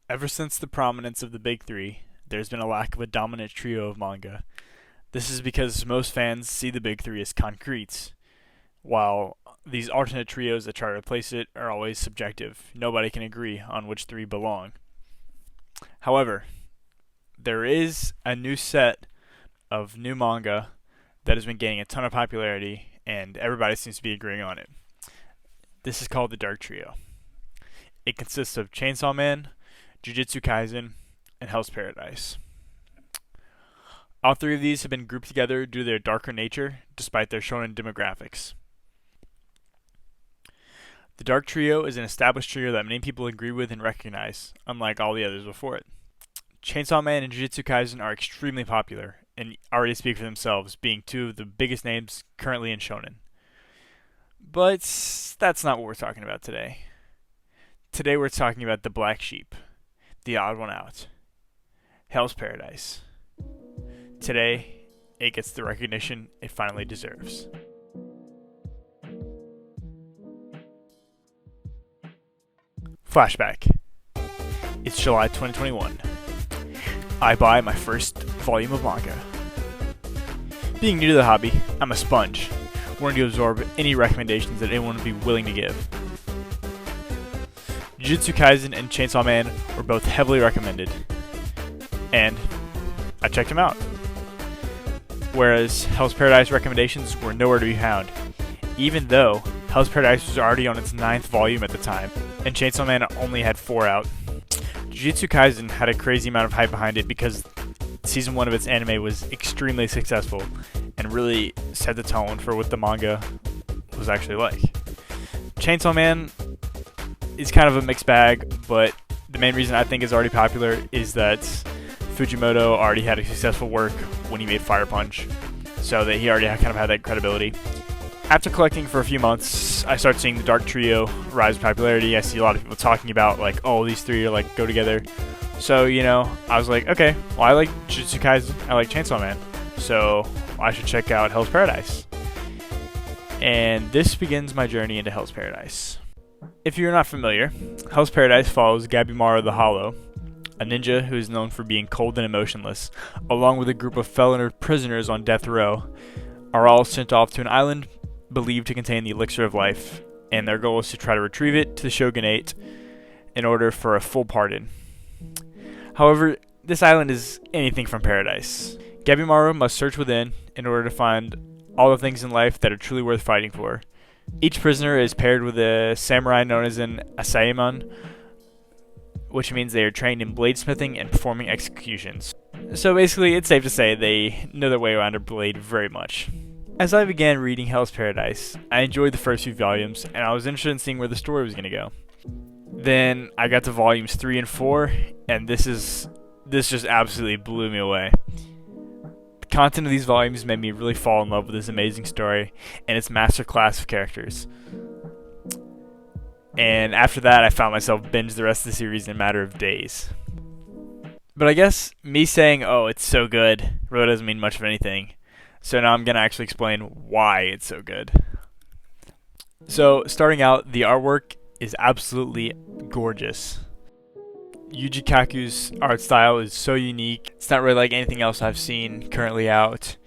Ever since the prominence of the big three, there's been a lack of a dominant trio of manga. This is because most fans see the big three as concrete, while these alternate trios that try to replace it are always subjective. Nobody can agree on which three belong. However, there is a new set of new manga that has been gaining a ton of popularity, and everybody seems to be agreeing on it. This is called the Dark Trio. It consists of Chainsaw Man, Jujutsu Kaisen, and Hell's Paradise. All three of these have been grouped together due to their darker nature, despite their shonen demographics. The Dark Trio is an established trio that many people agree with and recognize, unlike all the others before it. Chainsaw Man and Jujutsu Kaisen are extremely popular, and already speak for themselves, being two of the biggest names currently in shonen. But that's not what we're talking about today. Today we're talking about the black sheep, the odd one out, Hell's Paradise. Today, it gets the recognition it finally deserves. Flashback. It's July 2021. I buy my first volume of manga. Being new to the hobby, I'm a sponge, wanting to absorb any recommendations that anyone would be willing to give. Jujutsu Kaisen and Chainsaw Man were both heavily recommended, and I checked them out. Whereas Hell's Paradise recommendations were nowhere to be found, even though Hell's Paradise was already on its 9th volume at the time, and Chainsaw Man only had 4 out. Jujutsu Kaisen had a crazy amount of hype behind it because season 1 of its anime was extremely successful and really set the tone for what the manga was actually like. Chainsaw Man is kind of a mixed bag, but the main reason I think it's already popular is that Fujimoto already had a successful work when he made Fire Punch, so that he already kind of had that credibility. After collecting for a few months, I started seeing the Dark Trio rise in popularity. I see a lot of people talking about, like, oh, these three are, like, go together. So, I was like, okay, well, I like Jujutsu Kaisen, I like Chainsaw Man, so I should check out Hell's Paradise. And this begins my journey into Hell's Paradise. If you're not familiar, Hell's Paradise follows Gabimaru the Hollow, a ninja who is known for being cold and emotionless, along with a group of felon prisoners on death row, are all sent off to an island believed to contain the elixir of life, and their goal is to try to retrieve it to the shogunate in order for a full pardon. However, this island is anything from paradise. Gabimaru must search within in order to find all the things in life that are truly worth fighting for. Each prisoner is paired with a samurai known as an asaiman, which means they are trained in bladesmithing and performing executions. So basically, it's safe to say they know their way around a blade very much. As I began reading Hell's Paradise, I enjoyed the first few volumes, and I was interested in seeing where the story was going to go. Then I got to volumes 3 and 4, and this just absolutely blew me away. The content of these volumes made me really fall in love with this amazing story and its masterclass of characters. And after that, I found myself binge the rest of the series in a matter of days. But I guess me saying, oh, it's so good, really doesn't mean much of anything. So now I'm going to actually explain why it's so good. So, starting out, the artwork is absolutely gorgeous. Yuji Kaku's art style is so unique. It's not really like anything else I've seen currently out.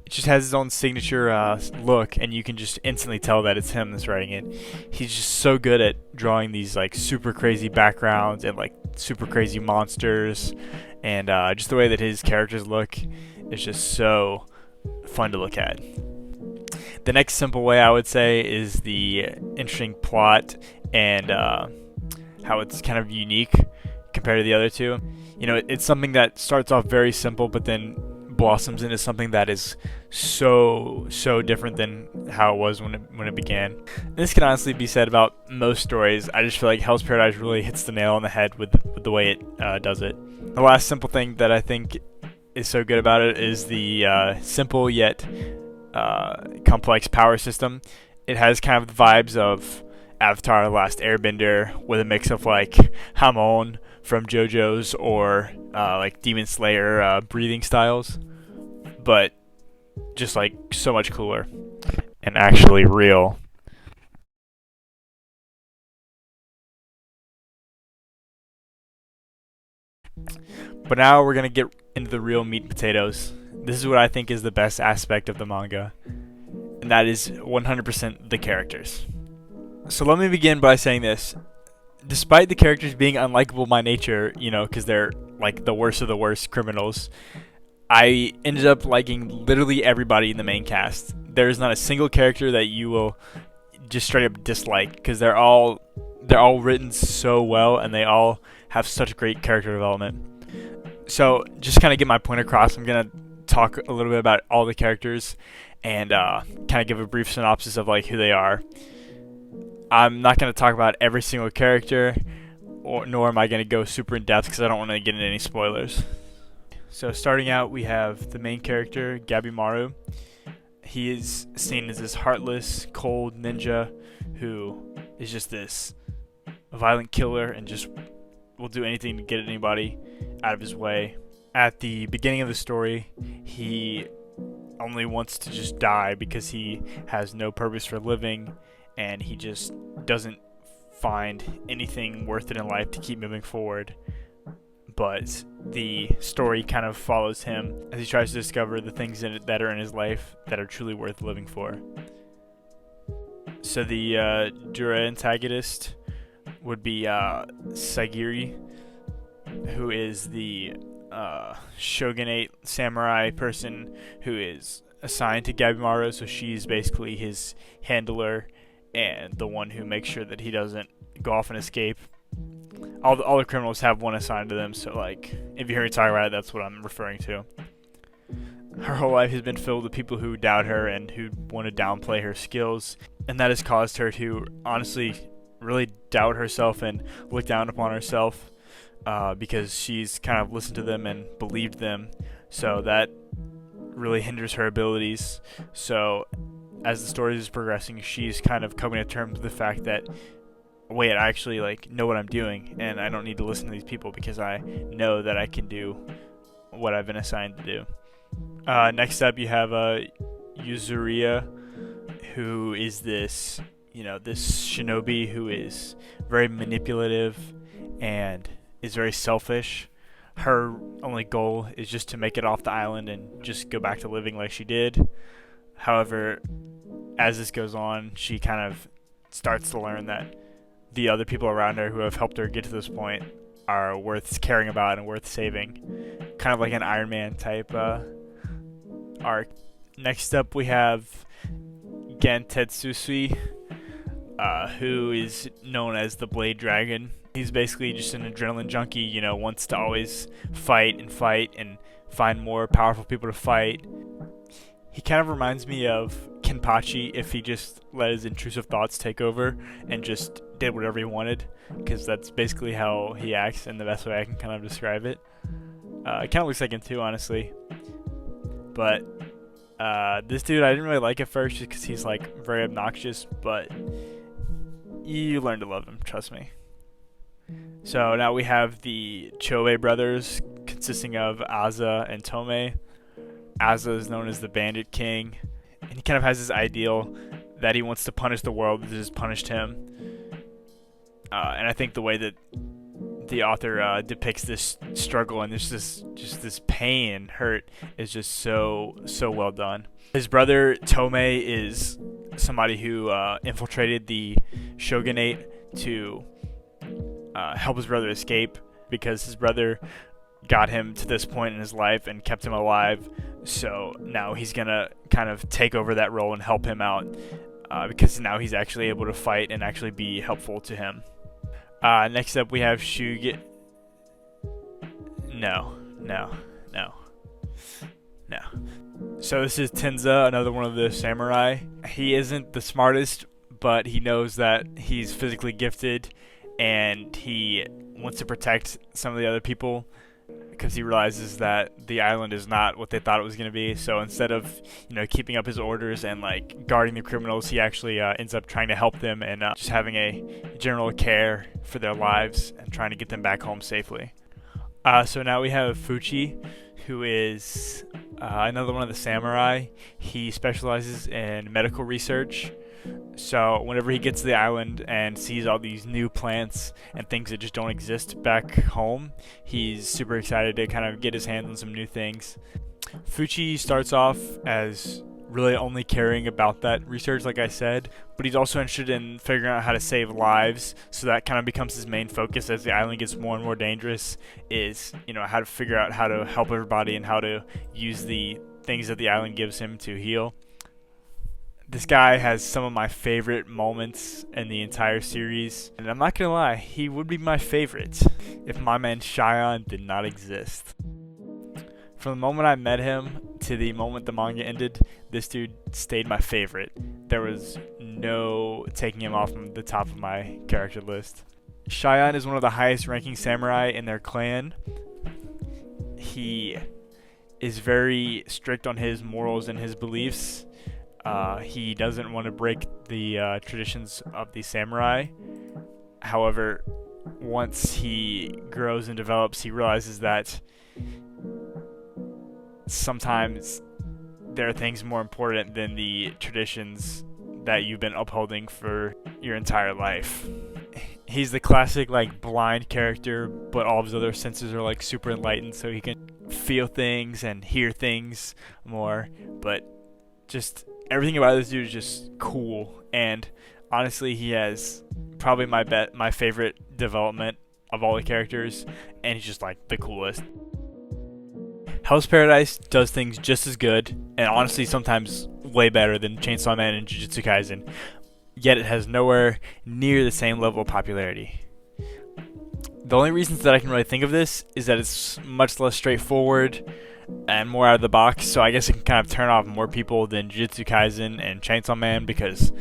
It just has his own signature look, and you can just instantly tell that it's him that's writing it. He's just so good at drawing these like super crazy backgrounds and like super crazy monsters, and just the way that his characters look is just so fun to look at. The next simple way I would say is the interesting plot and how it's kind of unique compared to the other two. It's something that starts off very simple, but then blossoms into something that is so different than how it was when it began. This can honestly be said about most stories. I just feel like Hell's Paradise really hits the nail on the head with the way it does it. The last simple thing that I think is so good about it is the simple yet complex power system. It has kind of the vibes of Avatar: The Last Airbender with a mix of like Hamon from JoJo's or like Demon Slayer breathing styles, but just like so much cooler and actually real. But now we're going to get into the real meat and potatoes. This is what I think is the best aspect of the manga, and that is 100% the characters. So let me begin by saying this. Despite the characters being unlikable by nature, because they're like the worst of the worst criminals, I ended up liking literally everybody in the main cast. There's not a single character that you will just straight up dislike, because they're all written so well, and they all have such great character development. So just kind of get my point across, I'm gonna talk a little bit about all the characters and kind of give a brief synopsis of like who they are. I'm not going to talk about every single character, nor am I going to go super in depth because I don't want to get into any spoilers. So starting out, we have the main character, Gabimaru. He is seen as this heartless, cold ninja who is just this violent killer and just will do anything to get anybody out of his way. At the beginning of the story, he only wants to just die because he has no purpose for living, and he just doesn't find anything worth it in life to keep moving forward. But the story kind of follows him as he tries to discover the things that are in his life that are truly worth living for. So the Dura antagonist would be Sagiri, who is the shogunate samurai person who is assigned to Gabimaru, so she's basically his handler and the one who makes sure that he doesn't go off and escape. All the criminals have one assigned to them, so like if you hear me talk about it, that's what I'm referring to. Her whole life has been filled with people who doubt her and who want to downplay her skills, and that has caused her to honestly really doubt herself and look down upon herself, because she's kind of listened to them and believed them, so that really hinders her abilities. So as the story is progressing, she's kind of coming to terms with the fact that, wait, I actually like know what I'm doing, and I don't need to listen to these people because I know that I can do what I've been assigned to do. Next up, you have Yuzuriya, who is this shinobi who is very manipulative and is very selfish. Her only goal is just to make it off the island and just go back to living like she did. However, as this goes on, she kind of starts to learn that the other people around her who have helped her get to this point are worth caring about and worth saving. Kind of like an Iron Man type arc. Next up, we have Gen Tetsusui, who is known as the Blade Dragon. He's basically just an adrenaline junkie, wants to always fight and find more powerful people to fight. He kind of reminds me of Kenpachi if he just let his intrusive thoughts take over and just did whatever he wanted, because that's basically how he acts, and the best way I can kind of describe it. It kind of looks like him too, honestly. But this dude I didn't really like at first just because he's like very obnoxious, but you learn to love him, trust me. So now we have the Chobe brothers, consisting of Aza and Tome. Aza is known as the Bandit King, and he kind of has this ideal that he wants to punish the world that has punished him. And I think the way that the author depicts this struggle and this pain and hurt is just so well done. His brother Tome is somebody who infiltrated the shogunate to help his brother escape, because his brother got him to this point in his life and kept him alive. So now he's gonna kind of take over that role and help him out, because now he's actually able to fight and actually be helpful to him. Next up, we have Shuge. No. So this is Tenza, another one of the samurai. He isn't the smartest, but he knows that he's physically gifted, and he wants to protect some of the other people because he realizes that the island is not what they thought it was going to be. So instead of keeping up his orders and like guarding the criminals, he actually ends up trying to help them and just having a general care for their lives and trying to get them back home safely. So now we have Fuchi, who is another one of the samurai. He specializes in medical research. So whenever he gets to the island and sees all these new plants and things that just don't exist back home, he's super excited to kind of get his hands on some new things. Fuchi starts off as really only caring about that research, like I said, but he's also interested in figuring out how to save lives, so that kind of becomes his main focus as the island gets more and more dangerous, is, you know, how to figure out how to help everybody and how to use the things that the island gives him to heal. This guy has some of my favorite moments in the entire series, and I'm not gonna lie, he would be my favorite if my man Cheyenne did not exist. From the moment I met him to the moment the manga ended, this dude stayed my favorite. There was no taking him off the top of my character list. Cheyenne is one of the highest ranking samurai in their clan. He is very strict on his morals and his beliefs. He doesn't want to break the traditions of the samurai. However, once he grows and develops, he realizes that sometimes there are things more important than the traditions that you've been upholding for your entire life. He's the classic like blind character, but all of his other senses are like super enlightened, so he can feel things and hear things more. But just everything about this dude is just cool, and honestly, he has probably my favorite development of all the characters, and he's just like the coolest. Hell's Paradise does things just as good, and honestly sometimes way better than Chainsaw Man and Jujutsu Kaisen, yet it has nowhere near the same level of popularity. The only reasons that I can really think of this is that it's much less straightforward and more out of the box, so I guess it can kind of turn off more people than Jujutsu Kaisen and Chainsaw Man, because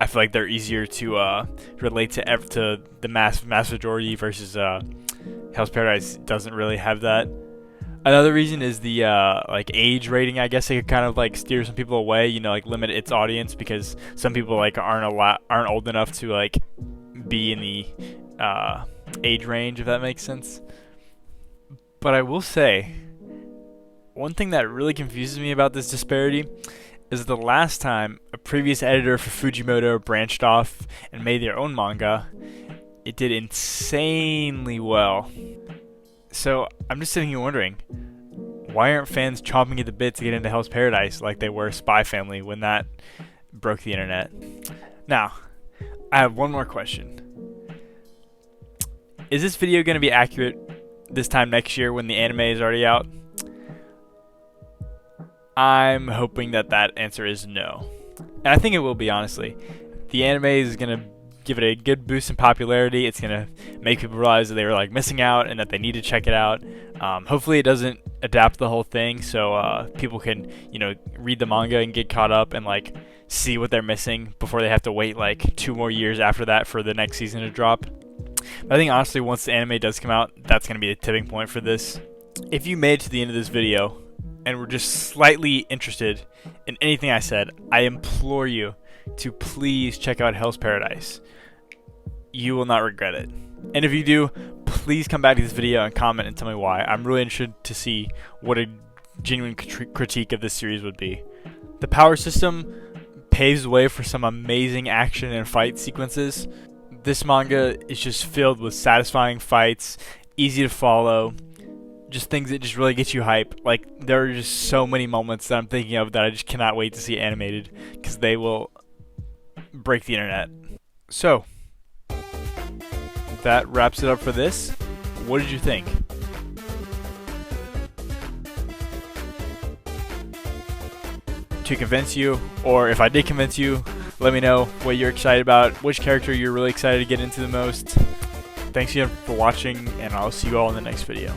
I feel like they're easier to relate to the mass majority, versus Hell's Paradise doesn't really have that. Another reason is the like age rating. I guess it could kind of like steer some people away, you know, like limit its audience, because some people like aren't old enough to like be in the age range, if that makes sense. But I will say, one thing that really confuses me about this disparity is the last time a previous editor for Fujimoto branched off and made their own manga, it did insanely well. So I'm just sitting here wondering, why aren't fans chomping at the bit to get into Hell's Paradise like they were Spy Family when that broke the internet? Now, I have one more question. Is this video going to be accurate this time next year when the anime is already out? I'm hoping that answer is no. And I think it will be, honestly. The anime is going to give it a good boost in popularity. It's going to make people realize that they were like missing out and that they need to check it out. Hopefully it doesn't adapt the whole thing, so people can, you know, read the manga and get caught up and like see what they're missing before they have to wait like 2 more years after that for the next season to drop. But I think honestly, once the anime does come out, that's going to be a tipping point for this. If you made it to the end of this video and were just slightly interested in anything I said, I implore you to please check out Hell's Paradise. You will not regret it. And if you do, please come back to this video and comment and tell me why. I'm really interested to see what a genuine critique of this series would be. The power system paves the way for some amazing action and fight sequences. This manga is just filled with satisfying fights, easy to follow, just things that just really get you hype. Like, there are just so many moments that I'm thinking of that I just cannot wait to see animated, because they will break the internet. So, that wraps it up for this. What did you think? To convince you, or if I did convince you, let me know what you're excited about, which character you're really excited to get into the most. Thanks again for watching, and I'll see you all in the next video.